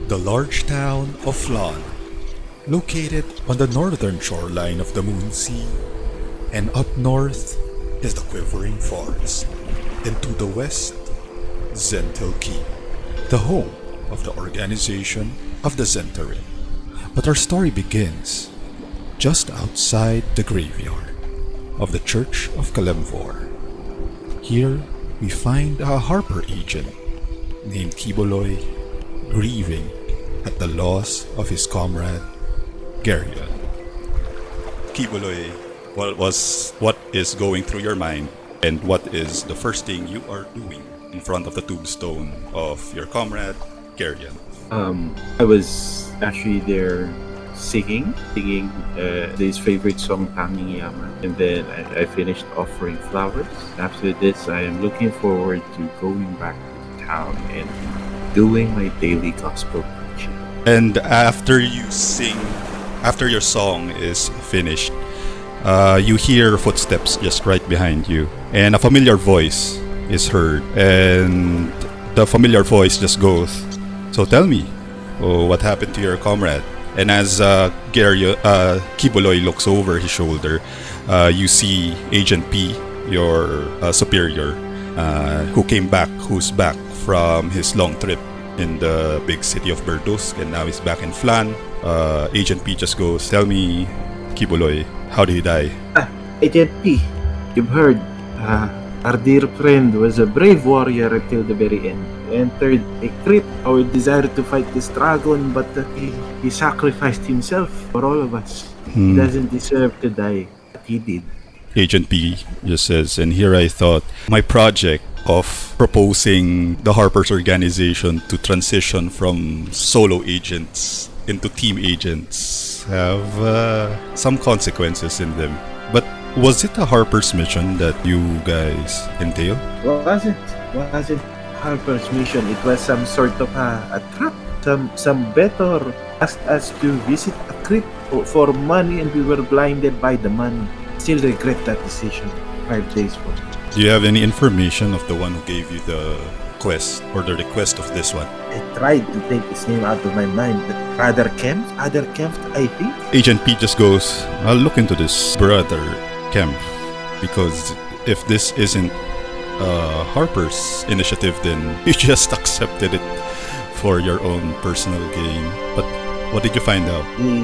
The large town of Flan, located on the northern shoreline of the Moon Sea, and up north is the Quivering Forest, and to the west, Zentil Keep, the home of the organization of the Zentarim. But our story begins just outside the graveyard of the Church of Kalemvor. Here, we find a Harper agent named Kiboloy grieving at the loss of his comrade, Geryon. Kiboloy, what is going through your mind, and what is the first thing you are doing in front of the tombstone of your comrade, Geryon? I was actually there singing his favorite song, Tanging Yaman, and then I finished offering flowers. After this, I am looking forward to going back to town and doing my daily gospel preaching. And after you sing, after your song is finished, you hear footsteps just right behind you, and a familiar voice is heard, and the familiar voice just goes, "So tell me, what happened to your comrade?" And as Kiboloy looks over his shoulder, you see Agent P, your superior, who's back from his long trip in the big city of Berdusk, and now he's back in Flan. Agent P just goes, "Tell me, Kiboloy, how did he die?" Agent P, you've heard. Our dear friend was a brave warrior until the very end. Entered a crypt, our desire to fight this dragon, but he sacrificed himself for all of us. He doesn't deserve to die, but he did. Agent P just says, "And here I thought my project of proposing the Harper's organization to transition from solo agents into team agents have some consequences in them. But was it a Harper's mission that you guys entail?" Wasn't Harper's mission. It was some sort of a trap. Some better asked us to visit a crypt for money, and we were blinded by the money. Still regret that decision 5 days ago. Do you have any information of the one who gave you the quest or the request of this one? I tried to take his name out of my mind, but Brother Kempf, I think. Agent P just goes, "I'll look into this, Brother Kemp, because if this isn't Harper's initiative, then you just accepted it for your own personal gain." But what did you find out? We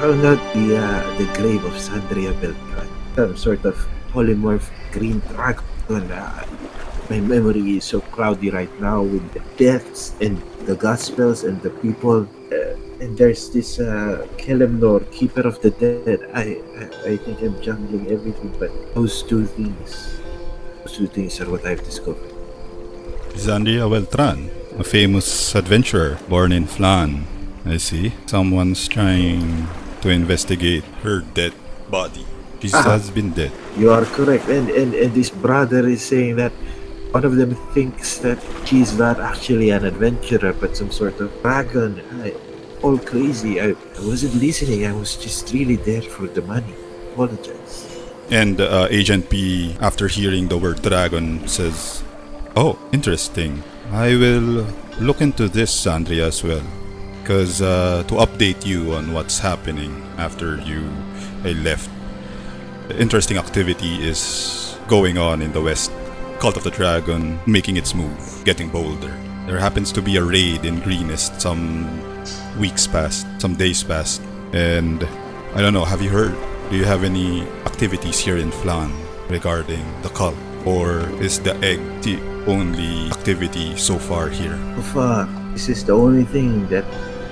found out the grave of Sandria Beltran, some sort of polymorph green dragon. My memory is so cloudy right now with the deaths and the gospels and the people. And there's this Kelemnor, Keeper of the Dead. I think I'm jungling everything, but those two things are what I've discovered. Sandria Beltran, a famous adventurer born in Flan. I see. Someone's trying to investigate her dead body. She has been dead. You are correct. And this brother is saying that one of them thinks that she's not actually an adventurer, but some sort of dragon. All crazy. I wasn't listening. I was just really there for the money. Apologize. And Agent P, after hearing the word dragon, says, "Oh, interesting. I will look into this, Sandria, as well. Because to update you on what's happening after I left, interesting activity is going on in the west. Cult of the Dragon making its move, getting bolder. There happens to be a raid in Greenest some days past, and I don't know, have you heard? Do you have any activities here in Flan regarding the cult? Or is the egg the only activity so far here?" So far, this is the only thing that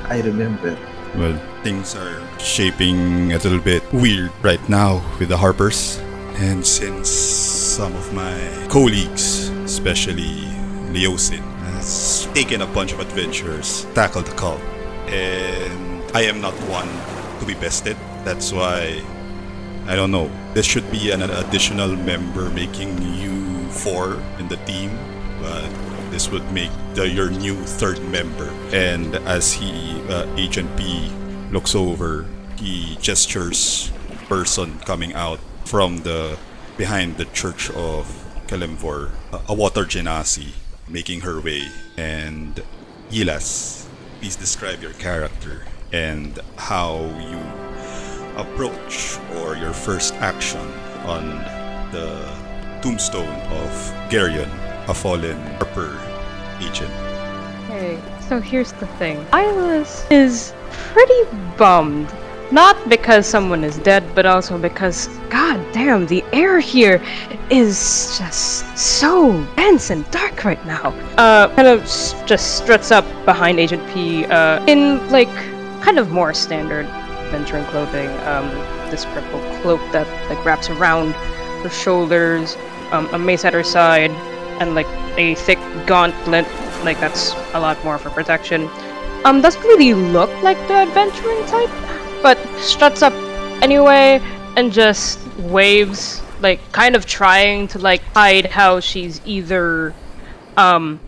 I remember. Well, things are shaping a little bit weird right now with the Harpers. And since some of my colleagues, especially Leosin, has taken a bunch of adventurers, tackled the cult, and I am not one to be bested. That's why, I don't know, this should be an additional member, making you 4 in the team, but this would make your new 3rd member. And as Agent P looks over, he gestures person coming out from behind the Church of Kalemvor, a water genasi making her way, and Yilas please describe your character and how you approach or your first action on the tombstone of Geryon, a fallen Harper agent. Okay, so here's the thing. Ilis is pretty bummed. Not because someone is dead, but also because, god damn, the air here is just so dense and dark right now. Kind of just struts up behind Agent P, in, like, kind of more standard adventuring clothing. This purple cloak that, like, wraps around her shoulders, a mace at her side, and, like, a thick gauntlet, like, that's a lot more for protection. Doesn't really look like the adventuring type, but struts up anyway and just waves, like, kind of trying to, like, hide how she's either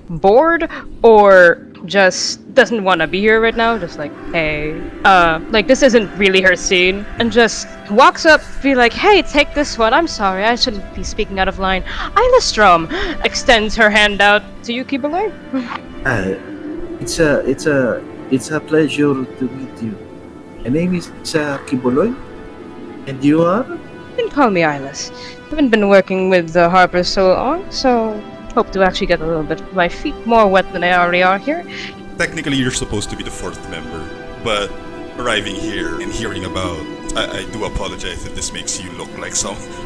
bored or just doesn't want to be here right now, just like, hey, like, this isn't really her scene, and just walks up, be like, hey, take this one, I'm sorry, I shouldn't be speaking out of line. Ilustrom extends her hand out to you, Kibaloi. It's a pleasure to meet you. My name is Kiboloi, and you are? You can call me Ilis. Haven't been working with the Harper so long, so hope to actually get a little bit of my feet more wet than they already are here. Technically, you're supposed to be the fourth member, but arriving here and hearing about... I do apologize if this makes you look like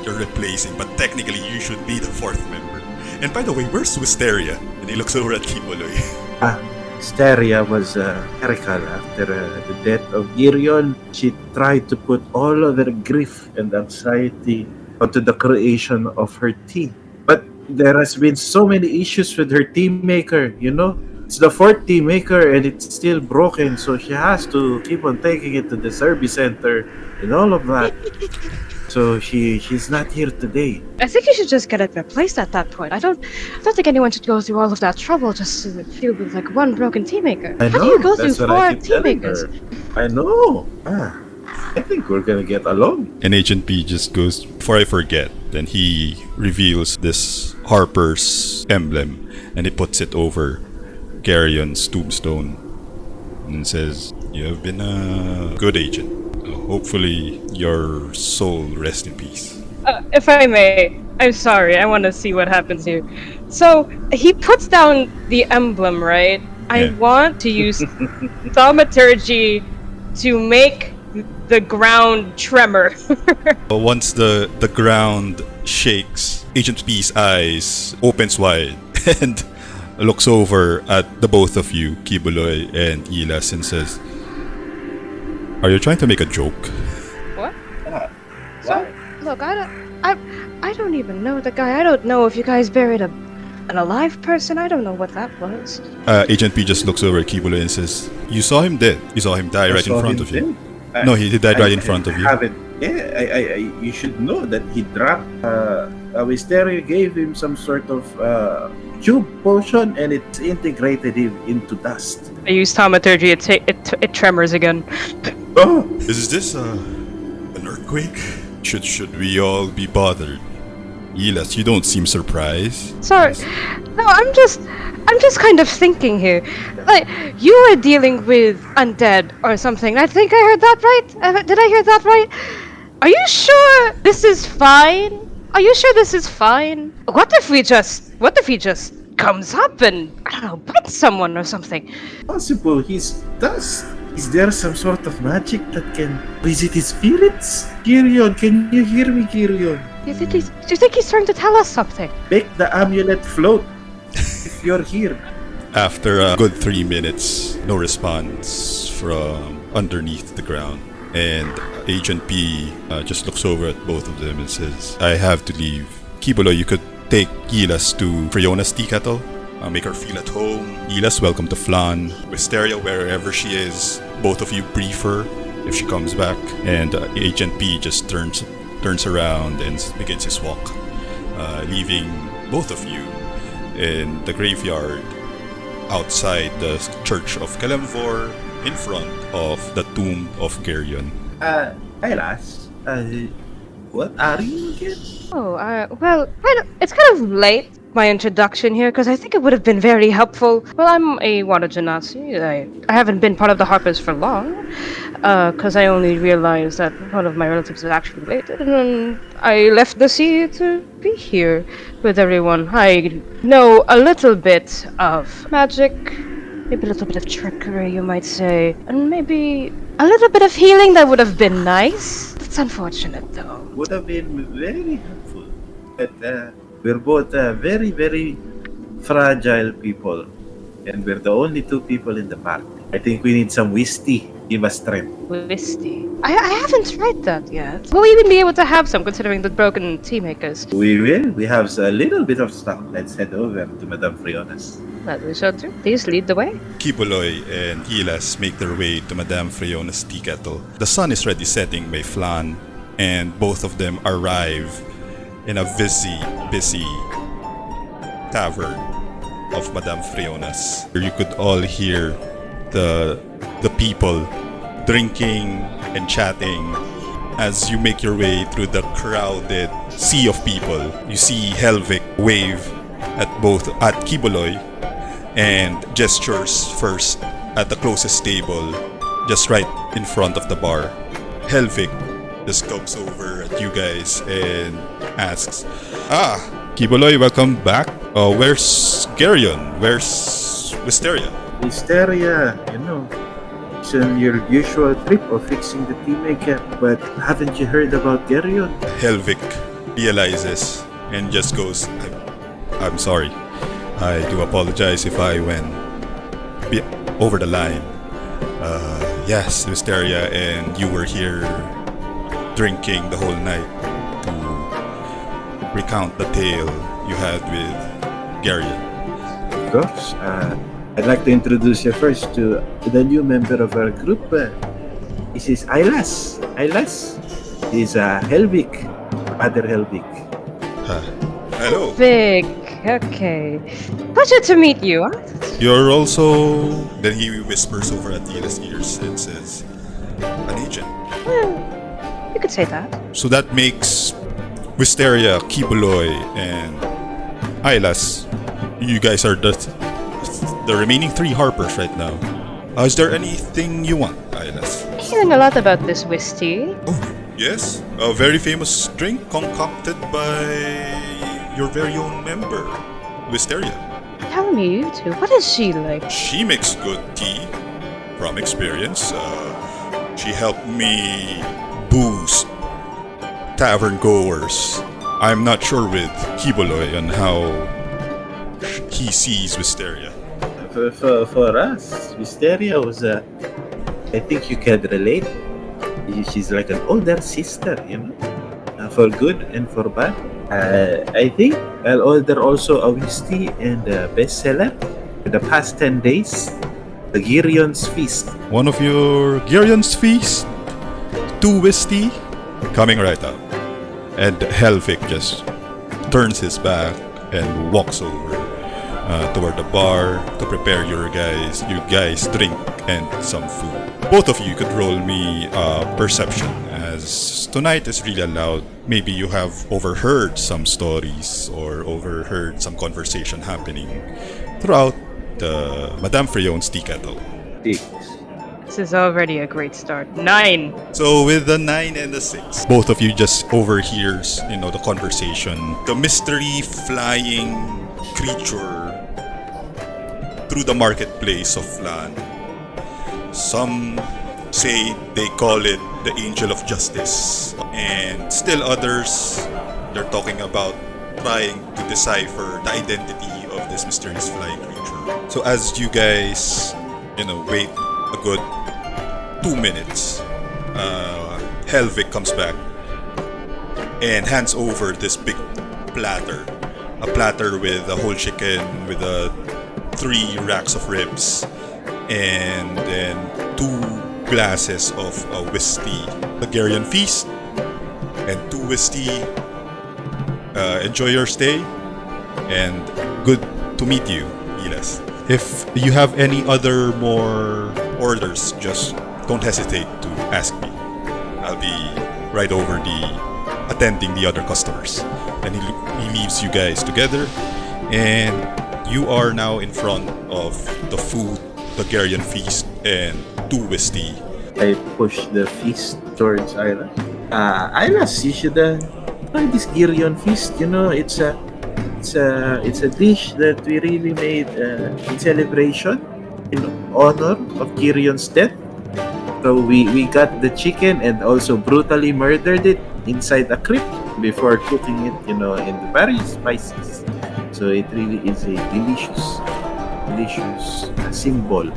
you're replacing, but technically you should be the fourth member. And by the way, where's Wisteria? And he looks over at Kiboloi. Steria was hysterical after the death of Girion. She tried to put all of her grief and anxiety onto the creation of her team. But there has been so many issues with her team maker, you know? It's the fourth team maker and it's still broken, so she has to keep on taking it to the service center and all of that. So she's not here today. I think you should just get it replaced at that point. I don't think anyone should go through all of that trouble just to deal with, like, one broken team maker. I know, How do you go through that's what I 4 keep team telling makers? her. I know. I think we're gonna get along. And Agent P just goes, before I forget, then he reveals this Harper's emblem and he puts it over Garyon's tombstone and says, you have been a good agent. Hopefully your soul rest in peace. If I may, I'm sorry, I want to see what happens here. So, he puts down the emblem, right? I Yeah. want to use thaumaturgy to make the ground tremor. But once the ground shakes, Agent P's eyes opens wide and looks over at the both of you, Kiboloi and Ilas, and says, are you trying to make a joke? What? So, look, I don't even know the guy. I don't know if you guys buried an alive person. I don't know what that was. Agent P just looks over at Kiboloi and says, you saw him dead. You saw him die right in front of you. No, he died right in front of you. You should know that he dropped. Wisteria gave him some sort of tube potion, and it integrated him into dust. I use thaumaturgy. It tremors again. Oh, Is this an earthquake? Should we all be bothered? Ilas, you don't seem surprised. Sorry. No, I'm just kind of thinking here. Like, you were dealing with undead or something. I think I heard that right? Did I hear that right? Are you sure this is fine? Are you sure this is fine? What if he just comes up and, I don't know, bites someone or something? possible. He's dust. Is there some sort of magic that can visit his spirits? Girion, can you hear me, Girion? Do you think he's trying to tell us something? Make the amulet float if you're here. After a good 3 minutes, no response from underneath the ground. And Agent P just looks over at both of them and says, I have to leave. Kiboloi, you could take Ilas to Friona's tea kettle. Make her feel at home. Ilas, welcome to Flan. Wisteria, wherever she is. Both of you brief her if she comes back. And Agent P just turns around and begins his walk, leaving both of you in the graveyard outside the church of Kalemvor, in front of the tomb of Geryon. What are you again? Oh, well, it's kind of late. my introduction here because I think it would have been very helpful. Well, I'm a Wadajanasi. I haven't been part of the Harpers for long because I only realized that one of my relatives is actually related, and then I left the sea to be here with everyone. I know a little bit of magic, maybe a little bit of trickery, you might say, and maybe a little bit of healing that would have been nice. That's unfortunate, though. Would have been very helpful. But we're both very, very fragile people. And we're the only two people in the party. I think we need some whiskey. Give us strength. Whiskey. I haven't tried that yet. Will we even be able to have some considering the broken tea makers? We will. We have a little bit of stock. Let's head over to Madame Friona's. That we shall do. Please lead the way. Kiboloy and Ilas make their way to Madame Friona's tea kettle. The sun is already setting by Flan, and both of them arrive in a busy tavern of Madame Friona's. You could all hear the people drinking and chatting as you make your way through the crowded sea of people. You see Helvik wave at Kiboloy and gestures first at the closest table, just right in front of the bar. Helvik just comes over at you guys and asks, Kiboloy, welcome back. Where's Geryon? Where's Wisteria? Wisteria, it's on your usual trip of fixing the tea maker. But haven't you heard about Geryon? Helvik realizes and just goes, I'm sorry. I do apologize if I went over the line. Yes, Wisteria, and you were here drinking the whole night to recount the tale you had with Geryon. Of course. I'd like to introduce you first to the new member of our group. This is Ailas. Ailas is Helvik, Father Helvik. Hello. Big. Okay. Pleasure to meet you. You're also... Then he whispers over at Ila's ears and says, an agent. Well, you could say that. So that makes Wisteria, Kiboloy, and Ailas. You guys are the remaining 3 Harpers right now. Is there anything you want, Ailas? Hearing a lot about this whiskey. Oh, yes. A very famous drink concocted by your very own member, Wisteria. Tell me, you two, what is she like? She makes good tea, from experience. She helped me boost tavern goers. I'm not sure with Kiboloy on how he sees Wisteria. For us, Wisteria was I think you can relate. She's like an older sister, for good and for bad. I think I'll order also a whiskey and a bestseller for the past 10 days, the Geryon's Feast. One of your Geryon's Feast, 2 whiskey, coming right up. And Helvik just turns his back and walks over toward the bar to prepare you guys drink and some food. Both of you could roll me perception, as tonight is really loud. Maybe you have overheard some stories or overheard some conversation happening throughout the Madame Friona's tea kettle. This is already a great start. 9! So with the 9 and the 6, both of you just overhears, the conversation. The mystery flying creature through the marketplace of Flan. Some say they call it the Angel of Justice, and still others, they're talking about trying to decipher the identity of this mysterious flying creature. So as you guys, wait a good 2 minutes, Helvik comes back and hands over this big platter. A platter with a whole chicken, with 3 racks of ribs, and then 2 glasses of whiskey. The Geryon Feast and 2 whiskey. Enjoy your stay, and good to meet you, Ilas. If you have any other more orders, just don't hesitate to ask me. I'll be right over attending the other customers. And he leaves you guys together and you are now in front of the food, the Garian feast, and Tuwisty. I push the feast towards Isla. Isla, you should try this Girion feast. You know, it's a dish that we really made in celebration in honor of Girion's death. So we got the chicken and also brutally murdered it inside a crypt before cooking it, in the various spices. So it really is a delicious symbol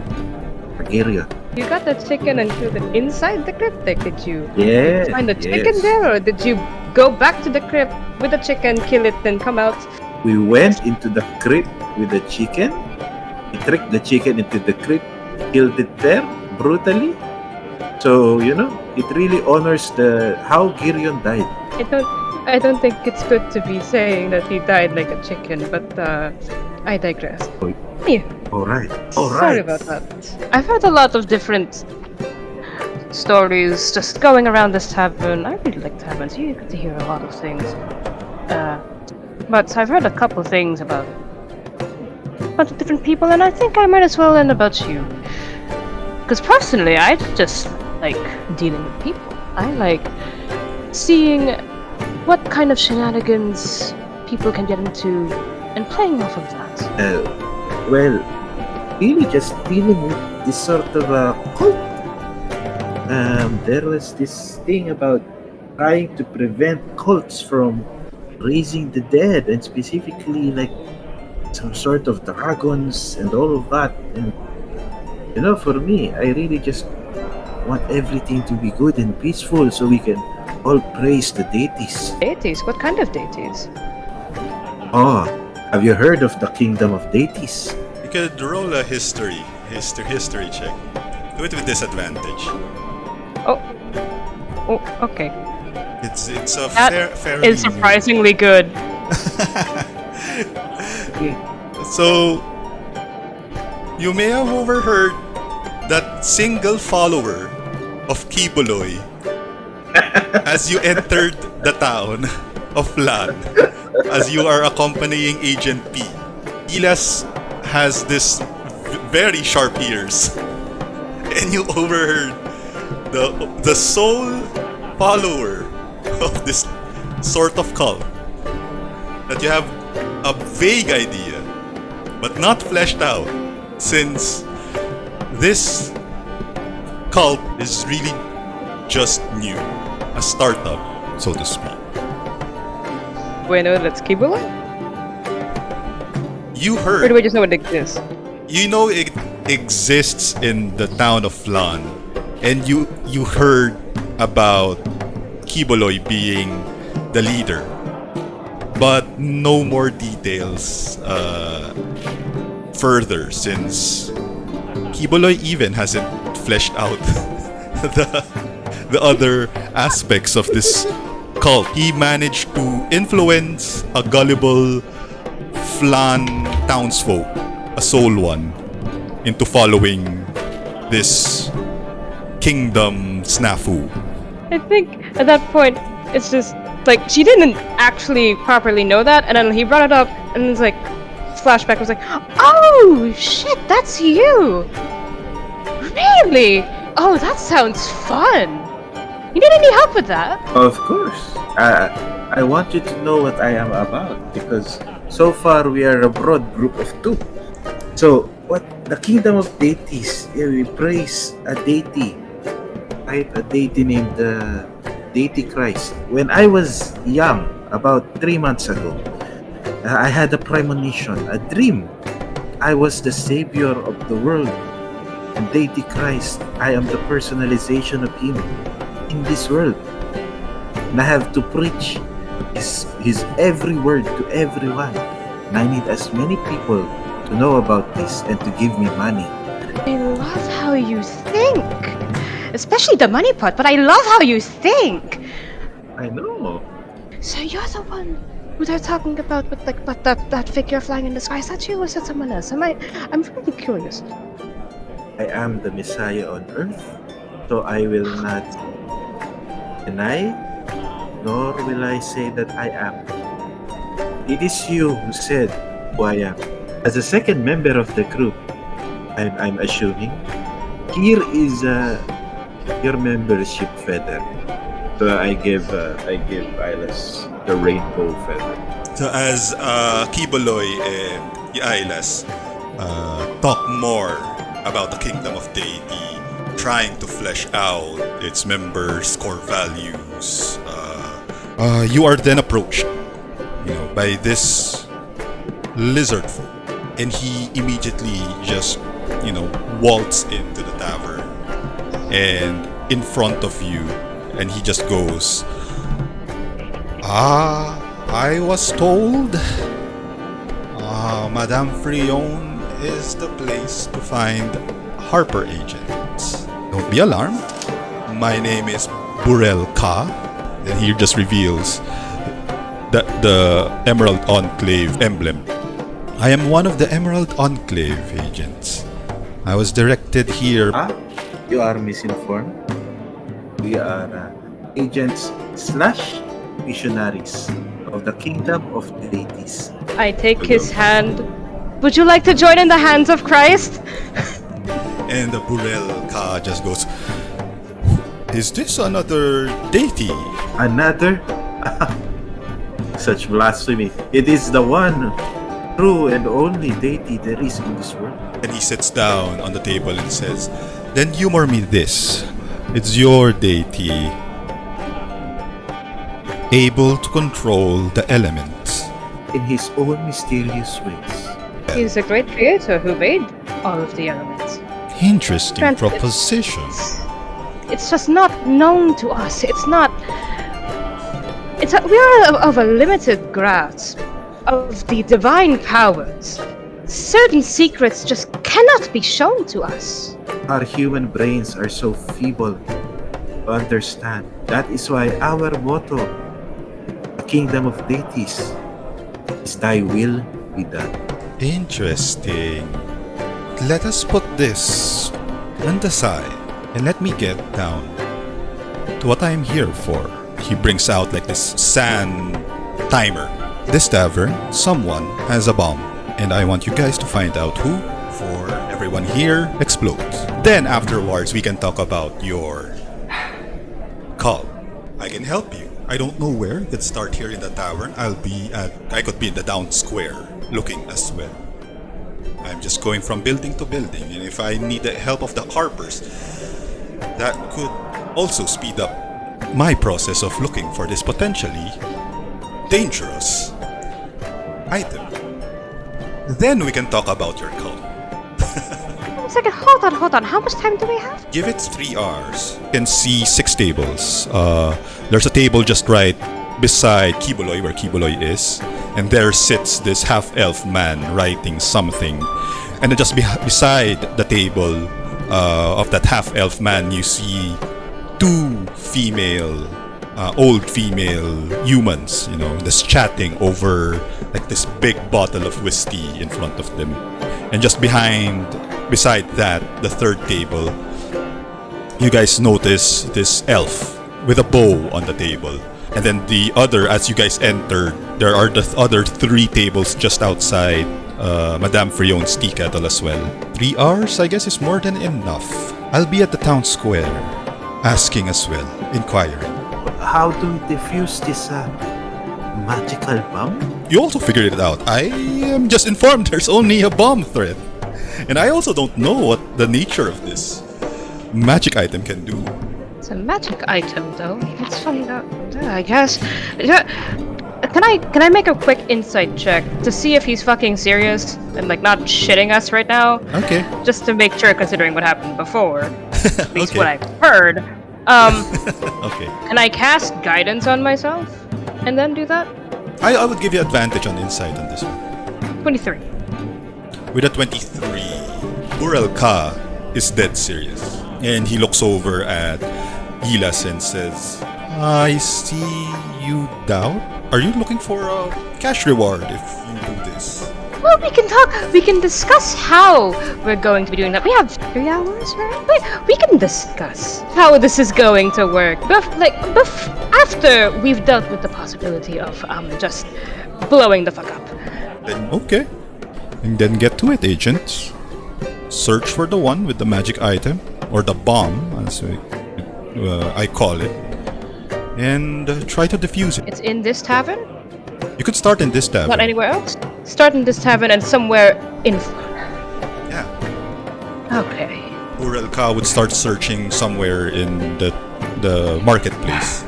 for Girion. You got the chicken and killed it inside the crypt? Like, did you find the chicken Yes. there, or did you go back to the crypt with the chicken, kill it, then come out? We went into the crypt with the chicken. We tricked the chicken into the crypt, killed it there brutally. So it really honors how Girion died. I don't think it's good to be saying that he died like a chicken, but I digress. Yeah, All right. sorry about that. I've heard a lot of different stories just going around this tavern. I really like taverns. You get to hear a lot of things. But I've heard a couple things about different people, and I think I might as well learn about you. Because personally, I just like dealing with people. I like seeing what kind of shenanigans people can get into and playing off of that. Well, really just dealing with this sort of a cult. There was this thing about trying to prevent cults from raising the dead, and specifically like some sort of dragons and all of that. And for me, I really just want everything to be good and peaceful so we can all praise the deities. Deities? What kind of deities? Oh, have you heard of the kingdom of deities? You could roll a history check. Do it with disadvantage. Oh, okay. It's a That fairly is surprisingly good. So, you may have overheard that single follower of Kiboloi as you entered the town of Lan, as you are accompanying Agent P. Ilas has this very sharp ears, and you overheard the sole follower of this sort of cult that you have a vague idea, but not fleshed out, since this cult is really just new, a startup, so to speak. Bueno, that's Kibula? You Or heard, do we just know it exists? you know it exists in the town of Lan, and you heard about Kiboloi being the leader, but no more details further, since Kiboloi even hasn't fleshed out the other aspects of this cult. He managed to influence a gullible Flan townsfolk, a soul one, into following this kingdom snafu. I think at that point, it's just like she didn't actually properly know that, and then he brought it up, and it's like flashback was like, oh shit, that's you! Really? Oh, that sounds fun! You need any help with that? Of course. I want you to know what I am about, because so far we are a broad group of two. So, what the kingdom of deities, we praise a deity, right? A deity named Deity Christ. When I was young, about 3 months ago, I had a premonition, a dream. I was the savior of the world. And Deity Christ, I am the personalization of Him in this world. And I have to preach his every word to everyone. And I need as many people to know about this and to give me money. I love how you think! Especially the money part, but I love how you think! I know. So you're the one who they're talking about with like but that figure flying in the sky. Is that you or is that someone else? I'm really curious. I am the Messiah on earth, so I will not deny, nor will I say that I am. It is you who said who I am. As a second member of the group, I'm assuming here is your membership feather. So I give Ilas the rainbow feather. So as Kiboloy and Yailas talk more about the Kingdom of Deity, trying to flesh out its members' core values, you are then approached, by this lizard folk, and he immediately just, waltz into the tavern, and in front of you, and he just goes, I was told Madame Frion is the place to find Harper agents. Don't be alarmed. My name is Burel Ka. And he just reveals the Emerald Enclave emblem. I am one of the Emerald Enclave agents. I was directed here. You are misinformed. We are agents / missionaries of the Kingdom of Deities. I take his hand. Would you like to join in the hands of Christ? And the Burel Ka just goes, is this another deity? Another? Such blasphemy. It is the one true and only deity there is in this world. And he sits down on the table and says, then humor me this. It's your deity, able to control the elements. In his own mysterious ways. He's a great creator who made all of the elements. Interesting Granted, proposition. It's just not known to us. It's not. We are of a limited grasp of the divine powers. Certain secrets just cannot be shown to us. Our human brains are so feeble to understand. That is why our motto, the Kingdom of Deities, is Thy will be done. Interesting. Let us put this on the side and let me get down to what I'm here for. He brings out like this sand timer. This tavern, someone has a bomb, and I want you guys to find out who, for everyone here explodes. Then afterwards, we can talk about your call. I can help you. I don't know where. Let's start here in the tavern. I could be in the town square, looking as well. I'm just going from building to building, and if I need the help of the Harpers, that could also speed up my process of looking for this potentially dangerous item. Then we can talk about your cult. Wait a second, hold on. How much time do we have? Give it 3 hours. You can see 6 tables. There's a table just right beside Kiboloy, where Kiboloy is, and there sits this half-elf man writing something. And then just beside the table of that half-elf man, you see 2 old female humans, just chatting over like this big bottle of whiskey in front of them. And just beside that, the third table, you guys notice this elf with a bow on the table. And then the other, as you guys entered, there are the other 3 tables just outside Madame Frion's tea kettle as well. 3 hours, I guess, is more than enough. I'll be at the town square, asking as well, inquiring. How do we defuse this magical bomb? You also figured it out. I am just informed there's only a bomb threat. And I also don't know what the nature of this magic item can do. It's a magic item, though. It's funny that. I guess. Can I make a quick insight check to see if he's fucking serious and like not shitting us right now? Okay. Just to make sure, considering what happened before. At least Okay. what I've heard. Okay. Can I cast guidance on myself and then do that? I would give you advantage on insight on this one. 23. With a 23, Burel Ka is dead serious. And he looks over at Ilas and says, I see you doubt. Are you looking for a cash reward if you do this? Well, we can talk. We can discuss how we're going to be doing that. We have 3 hours, right? We can discuss how this is going to work. After we've dealt with the possibility of just blowing the fuck up. Then, okay. And then get to it, agents. Search for the one with the magic item, or the bomb, as I call it, and try to defuse it. It's in this tavern? You could start in this tavern. Not anywhere else? Start in this tavern and somewhere in... Yeah. Okay. Urelka would start searching somewhere in the marketplace.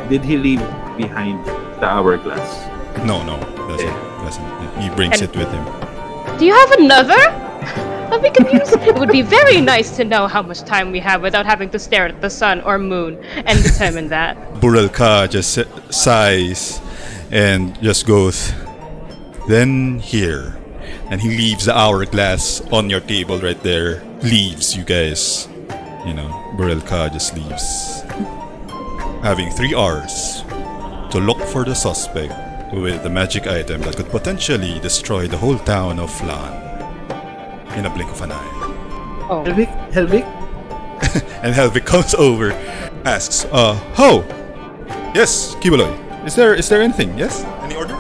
Did he leave behind the hourglass? No, doesn't. He brings it with him. Do you have another that we can use? It would be very nice to know how much time we have without having to stare at the sun or moon and determine that. Burelka just sighs and just goes, then here. And he leaves the hourglass on your table right there. Leaves, you guys. You know, Burelka just leaves. Having 3 hours to look for the suspect with the magic item that could potentially destroy the whole town of Flan in a blink of an eye. Oh. Helvig? And Helvig comes over, asks, Ho! Yes, Kibaloy. Is there anything? Yes? Any order?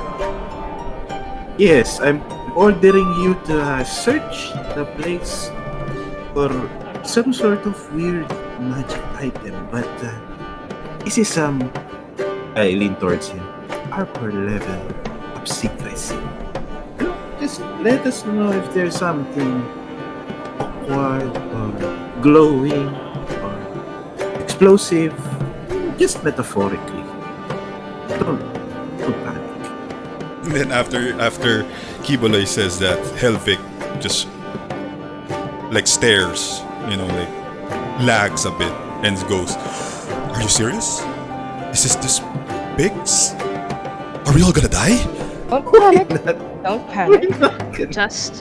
Yes, I'm ordering you to search the place for some sort of weird magic item, but this is I lean towards him. Upper level of secrecy. Just let us know if there's something awkward or glowing or explosive. Just metaphorically. Don't panic. And then after Kibaloy says that, Helvig just like stares, lags a bit and goes, "Are you serious? Is this big? Are we all gonna die?" Don't panic. Don't panic.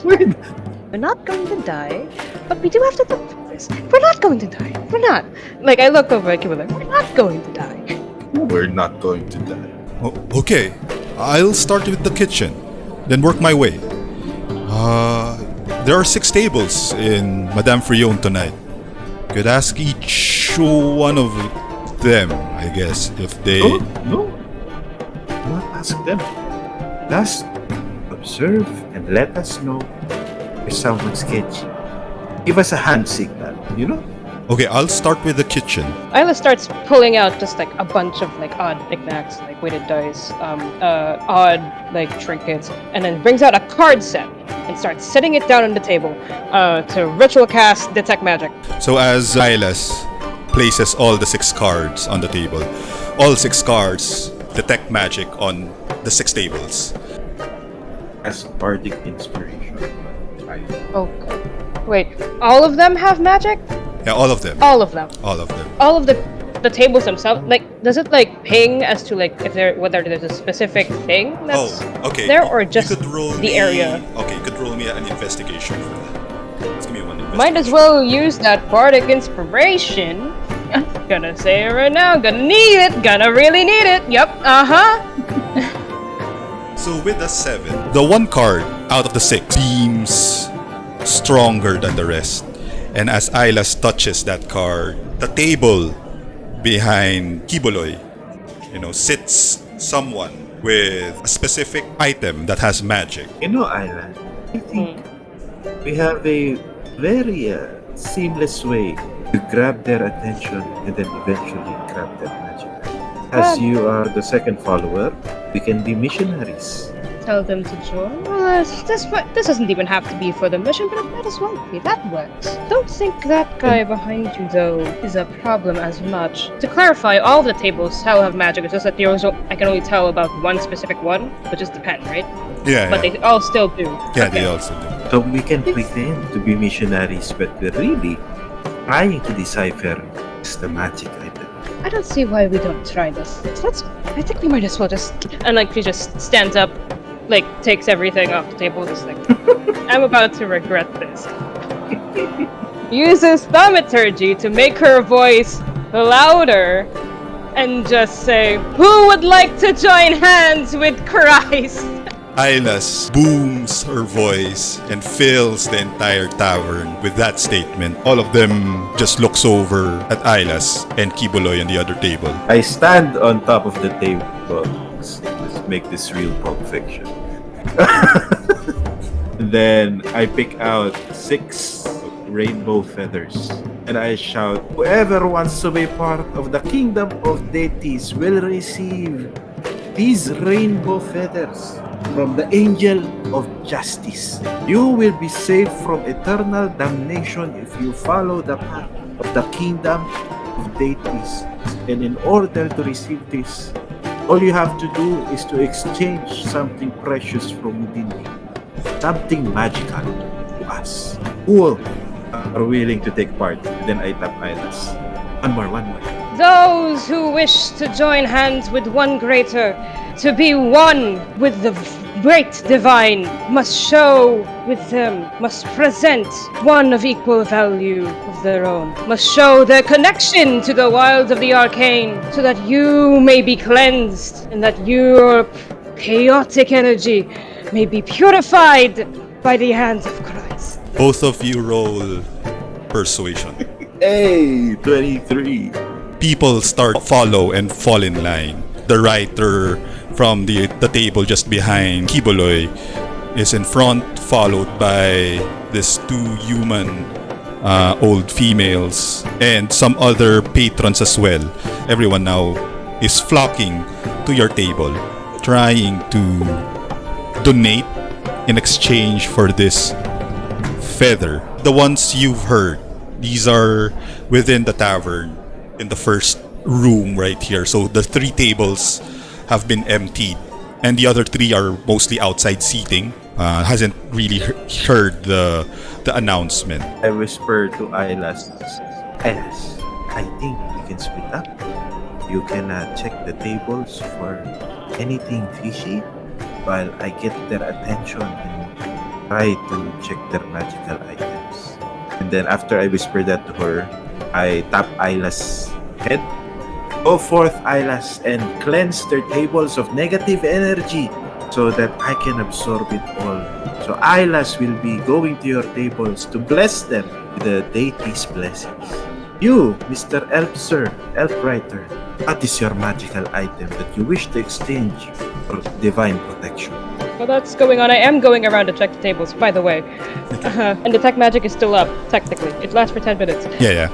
We're We're not going to die, but we do have to look for this. We're not going to die. We're not. Like, I look over at Kibble, like, we're not going to die. We're not going to die. Okay, I'll start with the kitchen, then work my way. There are 6 tables in Madame Frion tonight. Could ask each one of them, I guess, if they... No. Not ask them. Just observe and let us know if someone's sketchy. Give us a hand signal, Okay, I'll start with the kitchen. Isla starts pulling out just like a bunch of like odd knickknacks, like weighted dice, odd like trinkets, and then brings out a card set and starts setting it down on the table to ritual cast detect magic. So as Silas places all the 6 cards on the table, all 6 cards detect magic on the 6 tables. As bardic inspiration. Oh, wait, all of them have magic? Yeah, all of them. All of them. All of them. All of the tables themselves, like, does it like ping as to like if whether there's a specific thing that's okay. there, or just you could roll the area? Okay, you could roll me an investigation for that. Just give me one investigation. Might as well use that bardic inspiration. I'm gonna say it right now. Gonna need it. Gonna really need it. Yep. So with a 7, the one card out of the 6 seems stronger than the rest. And as Ilas touches that card, the table behind Kiboloy, sits someone with a specific item that has magic. Isla, I think we have a very seamless way to grab their attention and then eventually grab their magic. As you are the second follower, we can be missionaries. Tell them to join. Well, this doesn't even have to be for the mission, but it might as well be. That works. Don't think that guy behind you, though, is a problem as much. To clarify, all of the tables shall have magic. It's just that I can only tell about one specific one, but just depends, right? Yeah. But they all still do. Yeah, Okay. they also do. So we can pretend to be missionaries, but we're really trying to decipher the magic item. I don't see why we don't try this. I think we might as well just... And like, she just stands up, like, takes everything off the table, just like, I'm about to regret this. Uses thaumaturgy to make her voice louder and just say, who would like to join hands with Christ? Ilas booms her voice and fills the entire tavern with that statement. All of them just looks over at Ilas and Kiboloy on the other table. I stand on top of the table. Let's make this real Pulp Fiction. Then I pick out 6 rainbow feathers. And I shout, whoever wants to be part of the kingdom of deities will receive these rainbow feathers from the angel of justice. You will be saved from eternal damnation if you follow the path of the kingdom of deities. And in order to receive this, all you have to do is to exchange something precious from within you, something magical to us. Who are willing to take part? Then I tap Ilas. One more. Those who wish to join hands with one greater, to be one with the great divine, must show with them, must present one of equal value of their own, must show their connection to the wilds of the arcane, so that you may be cleansed, and that your chaotic energy may be purified by the hands of Christ. Both of you roll persuasion. Hey, 23. People start follow and fall in line. The writer from the table just behind Kiboloy is in front, followed by these 2 human old females and some other patrons as well. Everyone now is flocking to your table, trying to donate in exchange for this feather. The ones you've heard, these are within the tavern in the first room right here. So the 3 tables have been emptied, and the other 3 are mostly outside seating. Hasn't really heard the announcement. I whisper to Ilas, Ilas, I think we can split up. You can check the tables for anything fishy while I get their attention and try to check their magical items. And then after I whisper that to her, I tap Ilas' head. Go forth, Ilas, and cleanse their tables of negative energy so that I can absorb it all. So Ilas will be going to your tables to bless them with the deity's blessings. You, Mr. Elf Sir, Elf Writer, what is your magical item that you wish to exchange for divine protection? Well, that's going on. I am going around to check the tables, by the way. And detect magic is still up, technically. It lasts for 10 minutes. Yeah.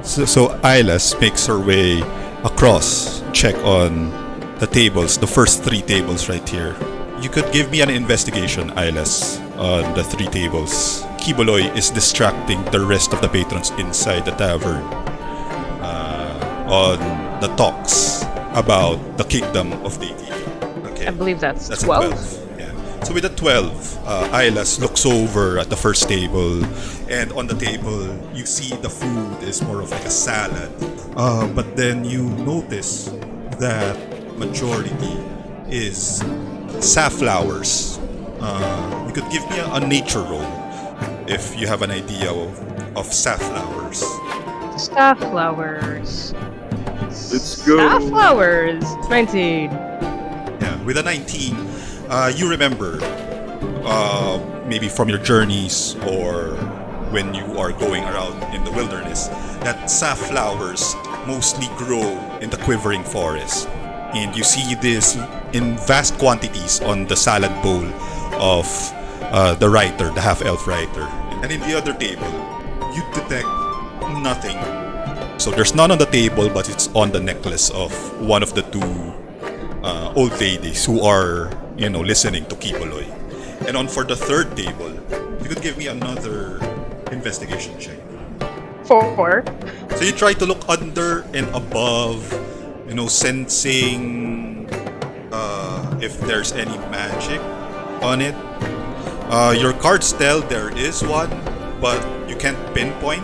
So Ilas makes her way across, check on the tables, the first 3 tables right here. You could give me an investigation, Ilas, on the 3 tables. Kiboloy is distracting the rest of the patrons inside the tavern on the talks about the kingdom of deity. Okay. I believe that's That's 12. a 12. Yeah. So with a 12, Ilas looks over at the first table, and on the table, you see the food is more of like a salad. But then you notice that majority is safflowers. You could give me a nature roll if you have an idea of safflowers. Starflowers. Let's go. Starflowers. 19. Yeah, with a 19, you remember maybe from your journeys or when you are going around in the wilderness that safflowers mostly grow in the quivering forest. And you see this in vast quantities on the salad bowl of the writer, the half-elf writer. And in the other table, you detect nothing. So there's none on the table, but it's on the necklace of one of the 2 old ladies who are, listening to Kiboloy. And on for the third table, you could give me another investigation check. 4. So you try to look under and above, sensing if there's any magic on it. Your cards tell there is one, but you can't pinpoint.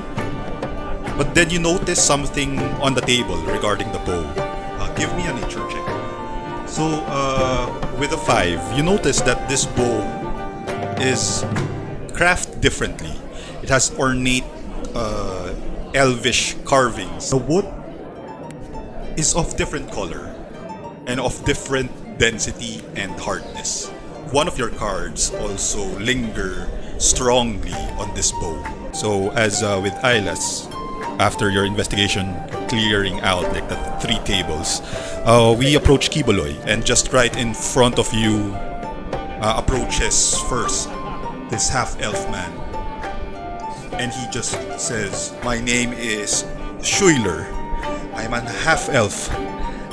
But then you notice something on the table regarding the bow. Give me a nature check. So with a 5, you notice that this bow is crafted differently. It has ornate elvish carvings. The wood is of different color and of different density and hardness. One of your cards also linger strongly on this bow. So as with Ilas, after your investigation clearing out like the 3 tables, we approach Kiboloy, and just right in front of you approaches first this half-elf man. And he just says, "My name is Schuyler. I'm an half-elf.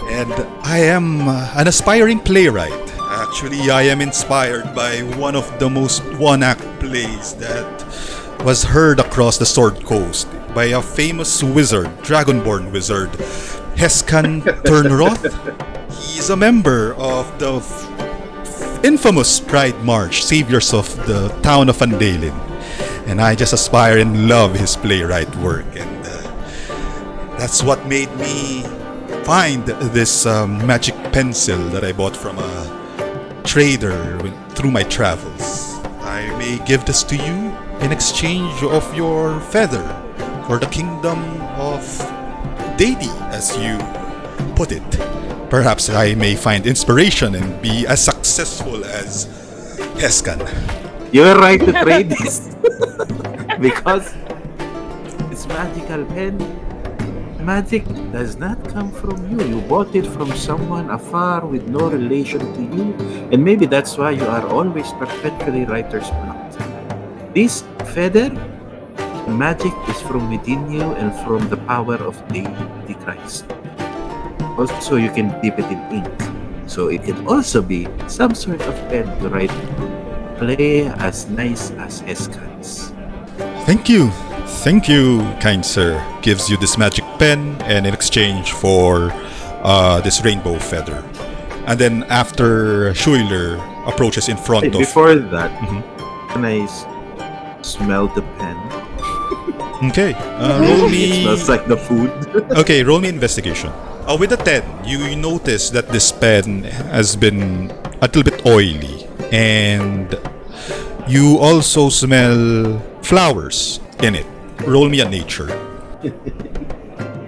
And I am an aspiring playwright. Actually, I am inspired by one of the most one-act plays that was heard across the Sword Coast by a famous wizard, dragonborn wizard, Heskan Turnroth. He's a member of the infamous Pride March, saviors of the town of Andalin. And I just aspire and love his playwright work. And that's what made me find this magic pencil that I bought from a trader through my travels. I may give this to you in exchange of your feather for the kingdom of Deity, as you put it. Perhaps I may find inspiration and be as successful as Heskan." You're right to trade this. Because it's magical pen. Magic does not come from you. You bought it from someone afar with no relation to you. And maybe that's why you are always perpetually writer's block. This feather, magic is from within you and from the power of the Christ. Also, you can dip it in ink. So it can also be some sort of pen to write play as nice as Heskan's. Thank you. Thank you, kind sir. Gives you this magic pen, and in exchange for this rainbow feather. And then after Schuyler approaches in front of... Before that, Mhm. can I smell the pen? Okay, roll It me... smells like the food. Okay, roll me investigation. With a 10, you notice that this pen has been a little bit oily. And you also smell flowers in it. Roll me a nature.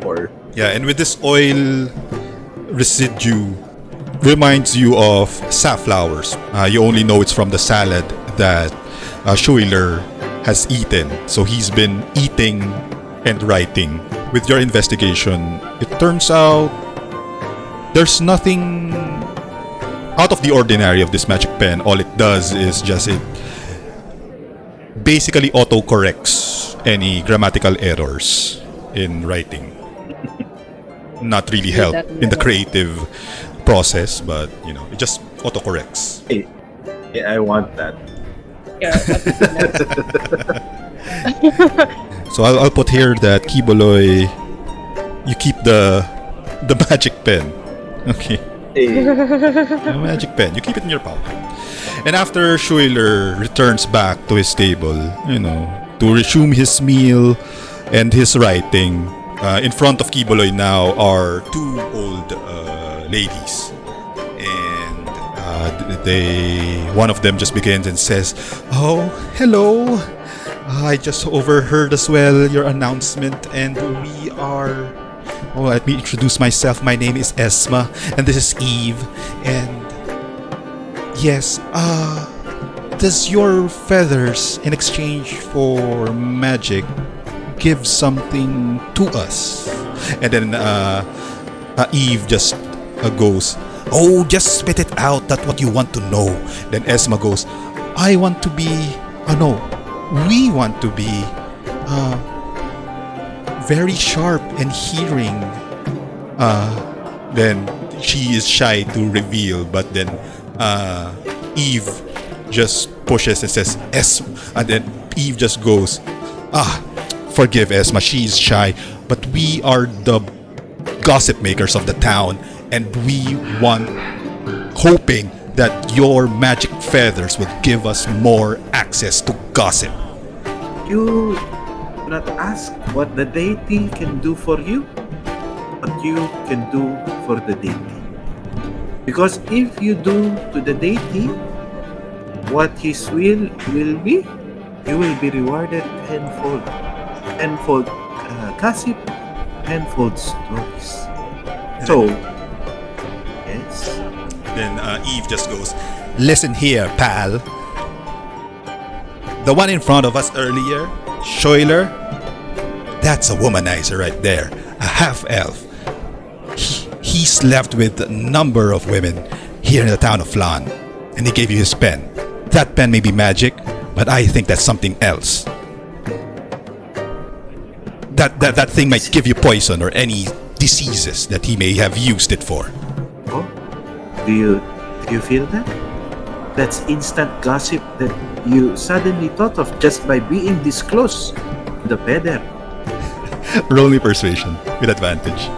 Or Yeah, and with this oil residue reminds you of safflowers. You only know it's from the salad that Schuyler has eaten. So he's been eating and writing. With your investigation, it turns out there's nothing out of the ordinary of this magic pen. All it does is just it basically auto-corrects any grammatical errors in writing. Not really help in the creative process, but you know, it just autocorrects. hey, yeah, I want that. Yeah, So I'll put here that Kiboloy, you keep the magic pen. Okay, Hey, the magic pen, you keep it in your pocket. And after Schuyler returns back to his table, you know, to resume his meal and his writing, in front of Kiboloy now are two old ladies. And one of them just begins and says, "Oh, hello. I just overheard as well your announcement, and we are... Oh, let me introduce myself. My name is Esma, and this is Eve. And yes, does your feathers in exchange for magic give something to us?" And then Eve just goes, "Oh, just spit it out. That's what you want to know." Then Esma goes, "I want to be... no, we want to be very sharp and hearing." Then she is shy to reveal, but then Eve just pushes and says, and then Eve just goes, "Forgive Esma, she's shy, but we are the gossip makers of the town, and we want, hoping that your magic feathers will give us more access to gossip." you do not ask what the deity can do for you, but you can do for the deity. Because if you do to the deity what his will be, you will be rewarded tenfold. Tenfold gossip, tenfold stories. So, yes. Then Eve just goes, "Listen here, pal. The one in front of us earlier, Schuyler, that's a womanizer right there, a half-elf. He slept with a number of women here in the town of Flan, and he gave you his pen. That pen may be magic, But I think that's something else. That thing might give you poison or any diseases that he may have used it for. Oh, do you feel that? That's instant gossip that you suddenly thought of just by being this close to the feather. Roll me persuasion with advantage.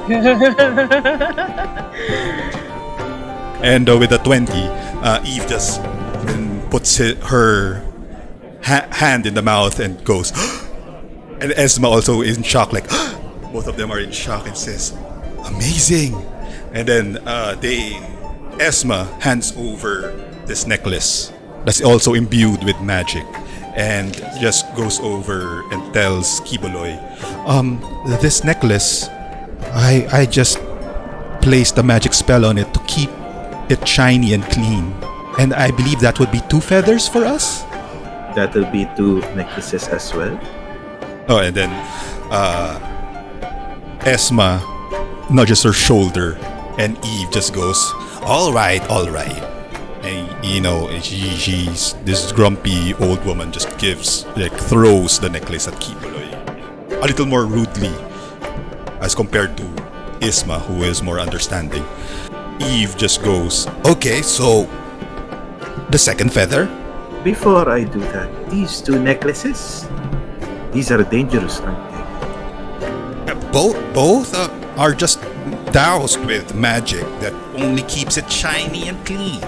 And with a 20, Eve just puts her hand in the mouth and goes, and Esma also is in shock, like, both of them are in shock, and says, amazing. And then Esma hands over this necklace that's also imbued with magic, and just goes over and tells Kiboloy, this necklace, I just placed a magic spell on it to keep it shiny and clean. And I believe that would be 2 feathers for us? That will be 2 necklaces as well. Oh, and then Esma nudges her shoulder, and Eve just goes, all right. And you know, she's this grumpy old woman just throws the necklace at Kiboloy a little more rudely as compared to Isma, who is more understanding. Eve just goes, okay, so the second feather? Before I do that, these 2 necklaces, these are dangerous, aren't they? Both are just doused with magic that only keeps it shiny and clean.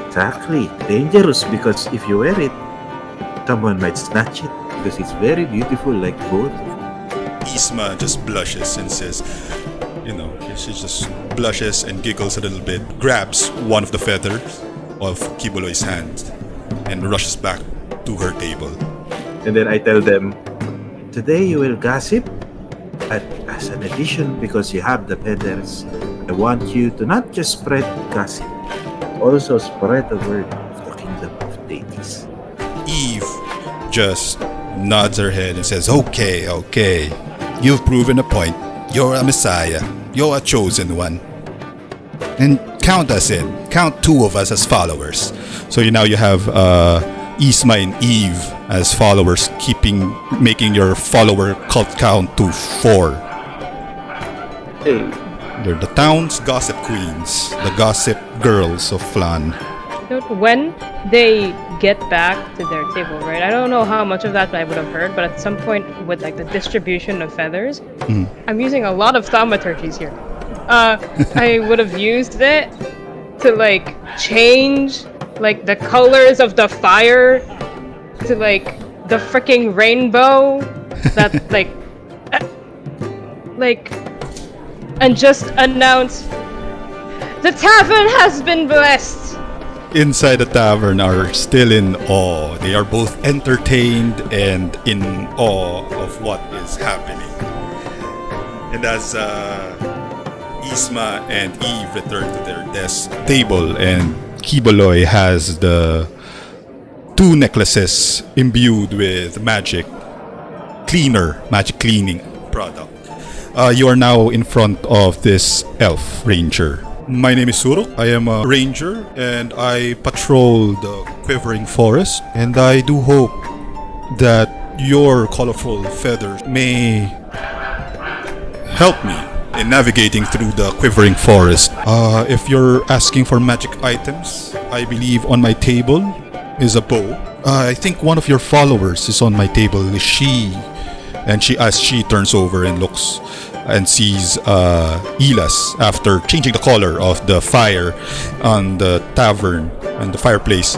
Exactly. Dangerous because if you wear it, someone might snatch it because it's very beautiful like both. Isma just blushes and says, she just blushes and giggles a little bit, grabs one of the feathers of Kiboloy's hand, and rushes back to her table. And then I tell them, today you will gossip, but as an addition, because you have the feathers, I want you to not just spread gossip, also spread the word of the kingdom of deities. Eve just nods her head and says, okay, you've proven a point. You're a messiah. You're a chosen one. And count us in. Count 2 of us as followers. So now you have Isma and Eve as followers, making your follower cult count to 4. Hey. They're the town's gossip queens, the gossip girls of Flan. When they get back to their table, right? I don't know how much of that I would have heard, but at some point with like the distribution of feathers, I'm using a lot of thaumaturgies here. I would have used it to like change like the colors of the fire to like the freaking rainbow that and just announce the tavern has been blessed. Inside the tavern are still in awe. They are both entertained and in awe of what is happening. And as Isma and Eve return to their desk table, and Kiboloy has the 2 necklaces imbued with magic cleaning product. You are now in front of this elf ranger. My name is Suruk. I am a ranger and I patrol the quivering forest, and I do hope that your colorful feathers may help me in navigating through the quivering forest. If you're asking for magic items, I believe on my table is a bow. I think one of your followers is on my table. As she turns over and looks and sees Elas after changing the color of the fire on the tavern and the fireplace,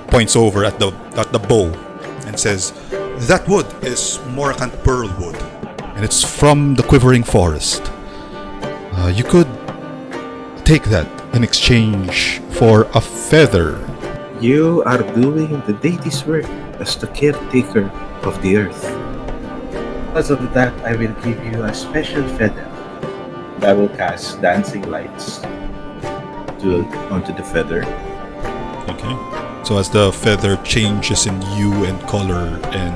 points over at the bow and says, "That wood is Morakant pearl wood, and it's from the quivering forest. You could take that in exchange for a feather." You are doing the deity's work as the caretaker of the earth. Because of that, I will give you a special feather. I will cast dancing lights onto the feather. Okay. So as the feather changes in hue and color and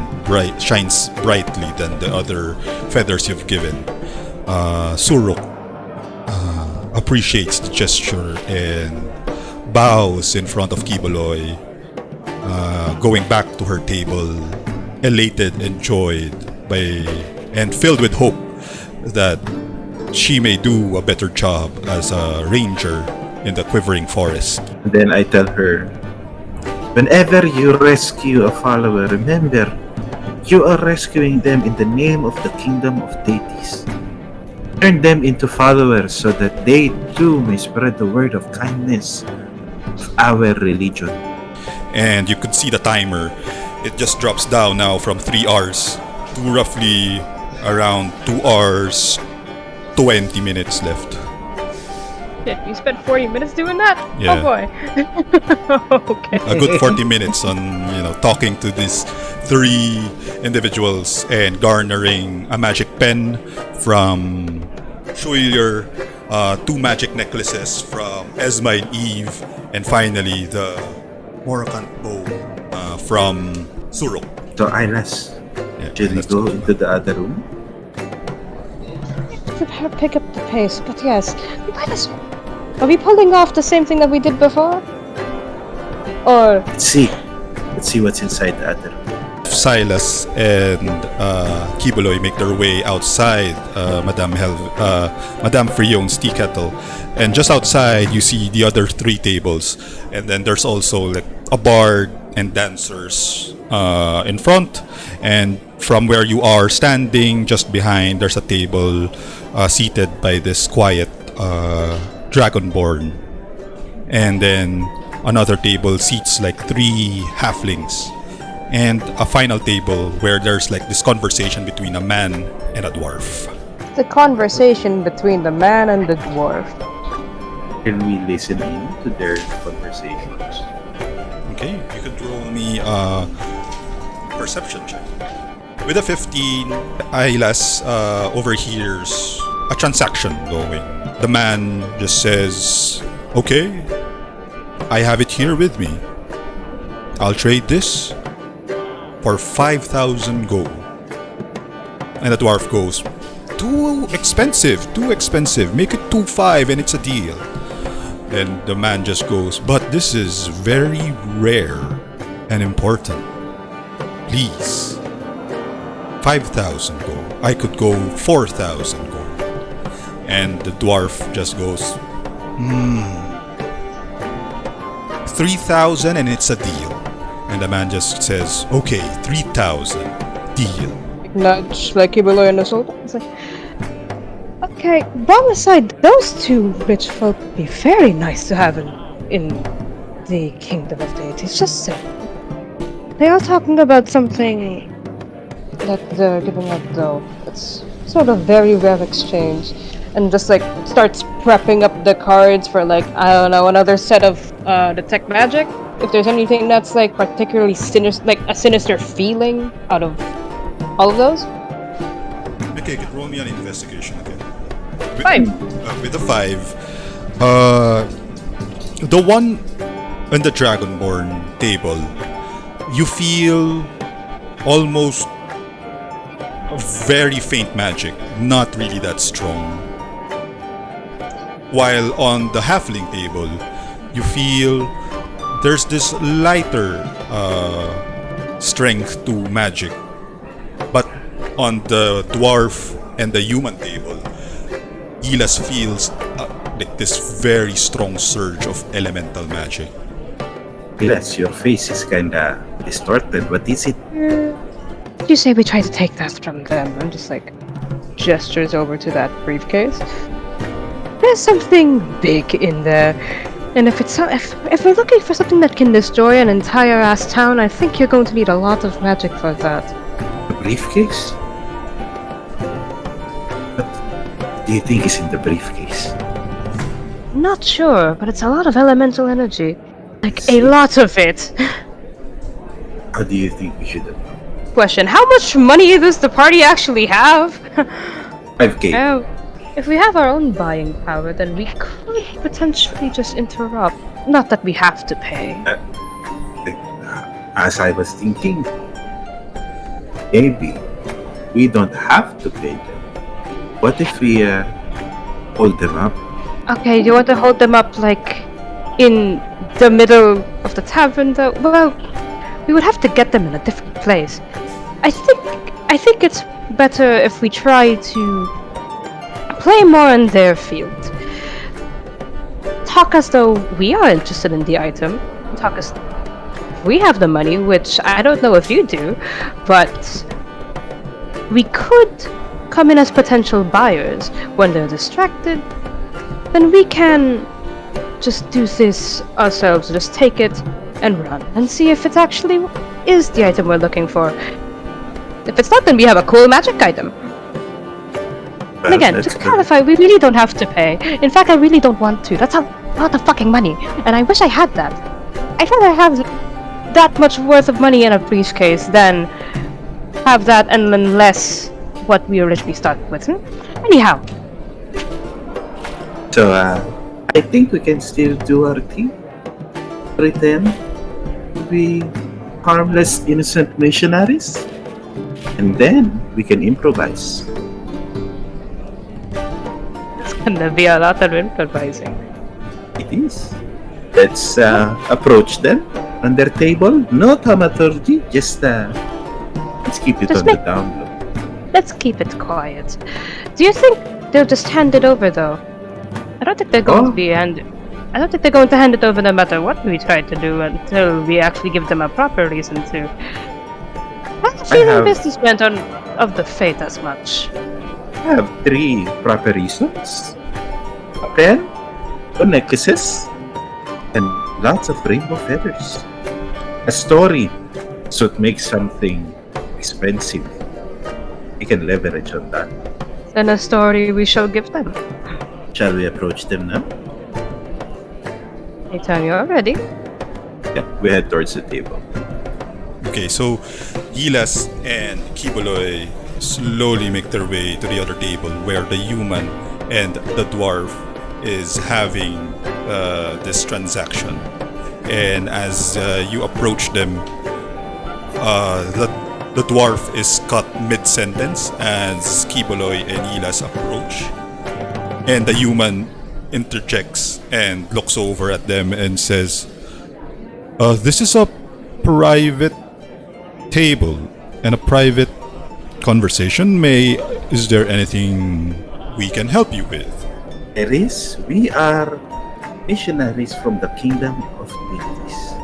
shines brightly than the other feathers you've given, Suruk appreciates the gesture and bows in front of Kiboloy, going back to her table, elated and joyed and filled with hope that she may do a better job as a ranger in the quivering forest. And then I tell her, whenever you rescue a follower, remember, you are rescuing them in the name of the kingdom of deities. Turn them into followers so that they too may spread the word of kindness of our religion. And you could see the timer. It just drops down now from 3 hours to roughly around 2 hours, 20 minutes left. Shit, you spent 40 minutes doing that? Yeah. Oh boy. Okay. A good 40 minutes on, talking to these 3 individuals and garnering a magic pen from Shuiler, 2 magic necklaces from Esma and Eve, and finally the Moroccan bow from Suruk. So Ilas, Yeah, should we let's go into the other room? To pick up the pace, but yes, we might as well. Are we pulling off the same thing that we did before? Or Let's see what's inside the other room. Silas and Kibuloy make their way outside Madame Frion's tea kettle, and just outside you see the other 3 tables, and then there's also like a bard and dancers in front, and from where you are standing just behind there's a table seated by this quiet dragonborn, and then another table seats like 3 halflings, and a final table where there's like this conversation between a man and a dwarf. the conversation between the man and the dwarf. Can we listen in to their conversations? Okay, you could roll me a perception check. With a 15, Ailas overhears a transaction going. The man just says, "Okay, I have it here with me. I'll trade this for 5,000 gold." And the dwarf goes, too expensive. Make it 2,500 and it's a deal." Then the man just goes, "But this is very rare and important. Please, 5,000 gold. I could go 4,000 gold." And the dwarf just goes, 3,000 and it's a deal. And the man just says, "Okay, 3,000, deal." Nudge, like Kibuloy and the Sultan. It's like, okay, bomb aside, those 2 rich folk would be very nice to have in the kingdom of deities. Just say. They are talking about something that they're giving up, though. It's sort of very rare exchange. And just like starts prepping up the cards for like, I don't know, another set of detect magic. If there's anything that's like particularly sinister, like a sinister feeling out of all of those. Okay, could roll me an investigation again. 5. With a 5, the one on the Dragonborn table, you feel almost a very faint magic, not really that strong. While on the halfling table, you feel there's this lighter strength to magic. But on the dwarf and the human table, Ilas feels like this very strong surge of elemental magic. Yes, your face is kinda distorted. What is it? You say we try to take that from them, and just like gestures over to that briefcase. There's something big in there, and if we're looking for something that can destroy an entire ass town, I think you're going to need a lot of magic for that. A briefcase? What do you think is in the briefcase? Not sure, but it's a lot of elemental energy, like a lot of it. How do you think we should have? Question: how much money does the party actually have? 5K. If we have our own buying power, then we could potentially just interrupt. Not that we have to pay. As I was thinking, maybe we don't have to pay them. What if we hold them up? Okay, you want to hold them up like in the middle of the tavern though? Well, we would have to get them in a different place. I think it's better if we try to play more in their field. Talk as though we are interested in the item. Talk as we have the money, which I don't know if you do, but we could come in as potential buyers. When they're distracted, then we can just do this ourselves, just take it and run, and see if it actually is the item we're looking for. If it's not, then we have a cool magic item. And again, to clarify, we really don't have to pay. In fact, I really don't want to. That's a lot of fucking money, and I wish I had that. I'd rather have that much worth of money in a briefcase than have that and then less what we originally started with. Anyhow. So, I think we can still do our thing. Pretend to be harmless, innocent missionaries. And then we can improvise. It's gonna be a lot of improvising. It is. Let's approach them on their table. No thaumaturgy, just let's keep it Just on make- the down low. Let's keep it quiet. Do you think they'll just hand it over, though? I don't think they're going to be I don't think they're going to hand it over no matter what we try to do until we actually give them a proper reason to. I have a feeling business went on of the fate as much. I have 3 proper reasons. A pen, 2 necklaces, and lots of rainbow feathers. A story, so it makes something expensive. We can leverage on that. Then a story we shall give them. Shall we approach them now? Anytime you're ready. Yeah, we head towards the table. Okay, so Gilas and Kiboloi slowly make their way to the other table where the human and the dwarf is having this transaction. And as you approach them, the dwarf is cut mid-sentence as Kiboloi and Gilas approach. And the human interjects and looks over at them and says, this is a private table and a private conversation. Is there anything we can help you with? There is. We are missionaries from the kingdom of Deities.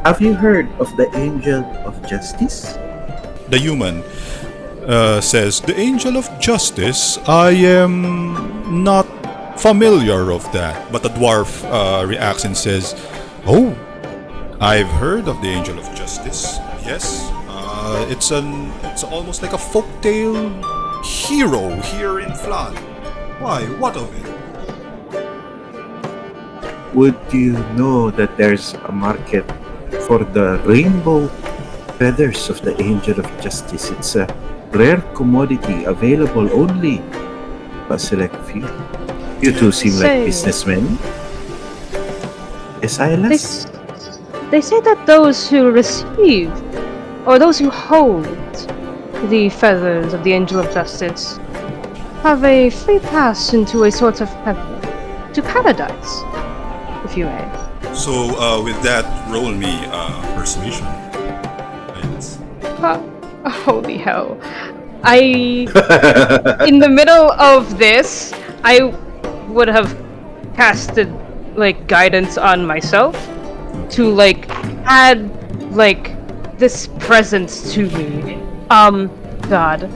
Have you heard of the Angel of Justice? The human says, the Angel of Justice? I am not familiar of that. But the dwarf reacts and says, oh, I've heard of the Angel of Justice. Yes, it's almost like a folktale hero here in Flan. Why? What of it? Would you know that there's a market for the rainbow feathers of the Angel of Justice? It's a rare commodity available only to a select few. You two seem like businessmen. Yes, Silas? They say that those who receive, or those who hold, the feathers of the Angel of Justice have a free pass into a sort of heaven, to paradise, if you may. So, with that, roll me persuasion. Yes. Holy hell. In the middle of this, I would have casted, guidance on myself to, add, this presence to me. God.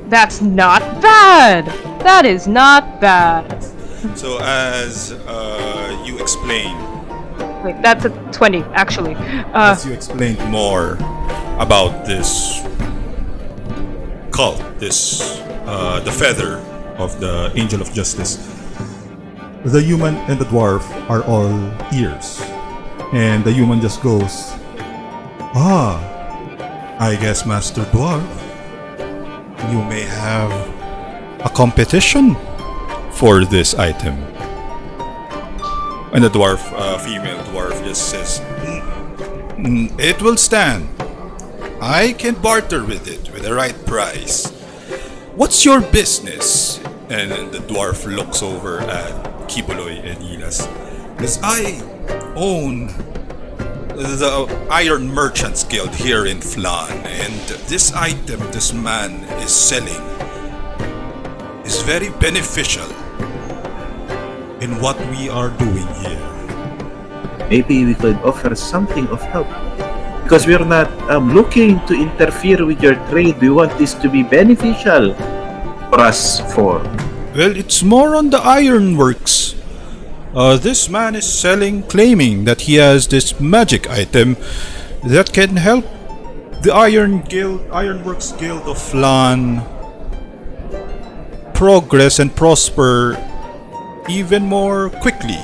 That's not bad! That is not bad. So, as you explain, Wait, that's a 20, actually. as you explain more about this cult, the feather of the Angel of Justice, the human and the dwarf are all ears. And the human just goes, I guess, Master Dwarf, you may have a competition for this item. And the dwarf, female dwarf, just says, it will stand. I can barter with it with the right price. What's your business? And then the dwarf looks over at Kiboloi and Gilas. Because I own the Iron Merchants Guild here in Flan, and this item this man is selling is very beneficial in what we are doing here. Maybe we could offer something of help. Because we're not looking to interfere with your trade. We want this to be beneficial for us for. Well, it's more on the ironworks. This man is claiming that he has this magic item that can help the Ironworks Guild of Flan progress and prosper even more quickly.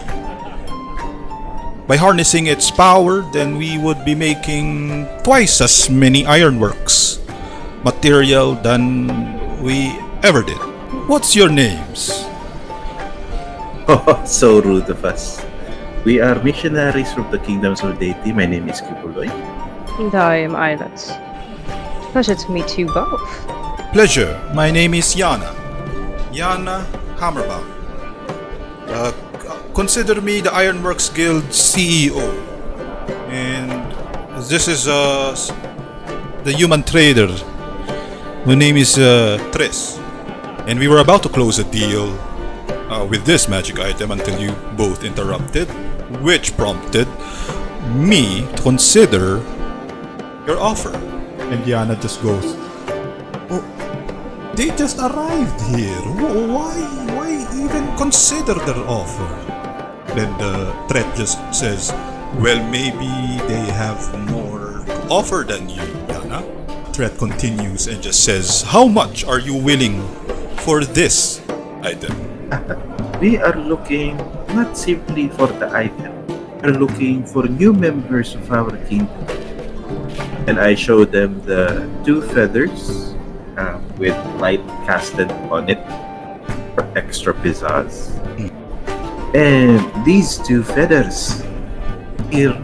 By harnessing its power, then we would be making twice as many ironworks material than we ever did. What's your names? Oh, so rude of us. We are missionaries from the kingdoms of deity. My name is Kipuloy. And I am Islet. Pleasure to meet you both. Pleasure. My name is Yana. Yana Hammerbaum. Consider me the Ironworks Guild CEO. And this is the human trader. My name is Tris. And we were about to close a deal with this magic item until you both interrupted, which prompted me to consider your offer. And Yana just goes, "Oh, they just arrived here. Why even consider their offer?" Then the threat just says, "Well, maybe they have more to offer than you, Yana." Threat continues and just says, "How much are you willing for this item?" We are looking not simply for the item. We are looking for new members of our kingdom. And I show them the 2 feathers with light casted on it for extra pizzazz. And these 2 feathers here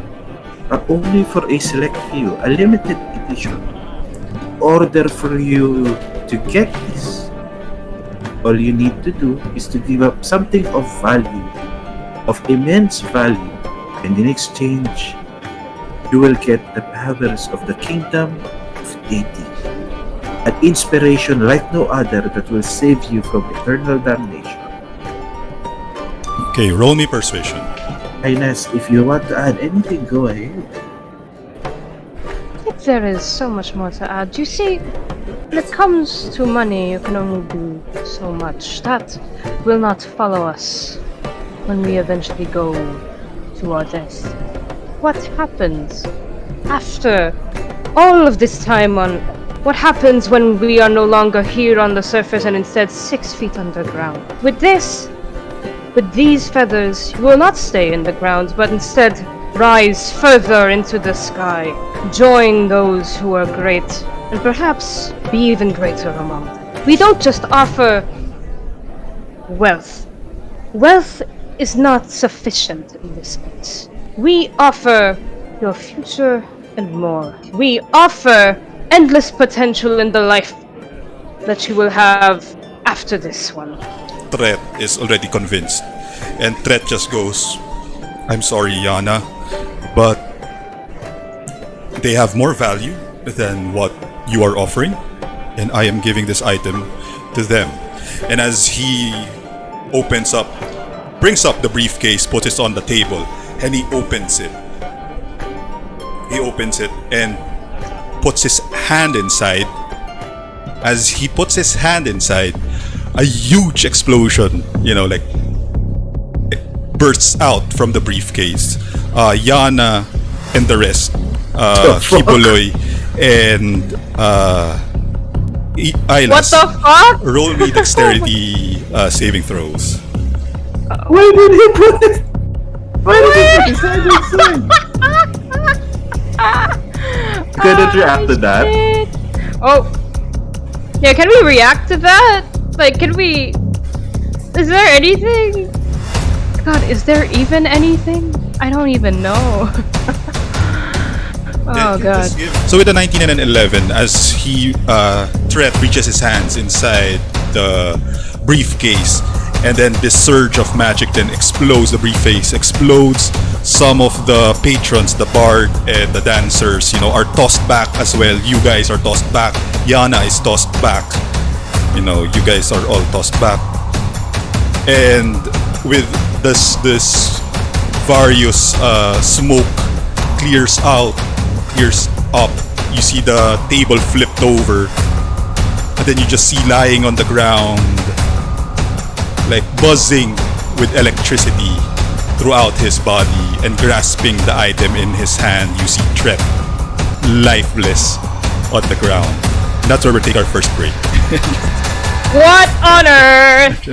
are only for a select few, a limited edition. In order for you to get this, all you need to do is to give up something of value, of immense value, and in exchange, you will get the powers of the kingdom of deity. An inspiration like no other that will save you from eternal damnation. Okay, roll me persuasion. Highness, if you want to add anything, go ahead. I think there is so much more to add. You see, when it comes to money, you can only do so much. That will not follow us when we eventually go to our death. What happens after all of this time on... What happens when we are no longer here on the surface and instead 6 feet underground? With these feathers, you will not stay in the ground, but instead rise further into the sky, join those who are great, and perhaps be even greater among them. We don't just offer wealth. Wealth is not sufficient in this case. We offer your future and more. We offer endless potential in the life that you will have after this one. Threat is already convinced, and Threat just goes, "I'm sorry, Yana, but they have more value than what you are offering, and I am giving this item to them." And as he brings up the briefcase, puts it on the table, and he opens it and puts his hand inside. As he puts his hand inside, a huge explosion, it bursts out from the briefcase. Yana and the rest, Kibuloy and Ilas. What the fuck? Roll me dexterity saving throws. Why did he put it? Why did he put his hand inside? Couldn't react to that. Shit. Oh. Yeah, can we react to that? Like, can we... Is there anything? God, is there even anything? I don't even know. Oh god. So with a 19 and an 11, as he Threat reaches his hands inside the briefcase, And then this surge of magic then explodes, the briefcase explodes. Some of the patrons, the bard and the dancers, are tossed back as well. You guys are tossed back. Yana is tossed back. You guys are all tossed back. And with this various smoke clears up, you see the table flipped over. And then you just see lying on the ground, like buzzing with electricity throughout his body, and grasping the item in his hand, you see Trep, lifeless on the ground. That's where we take our first break. What on earth?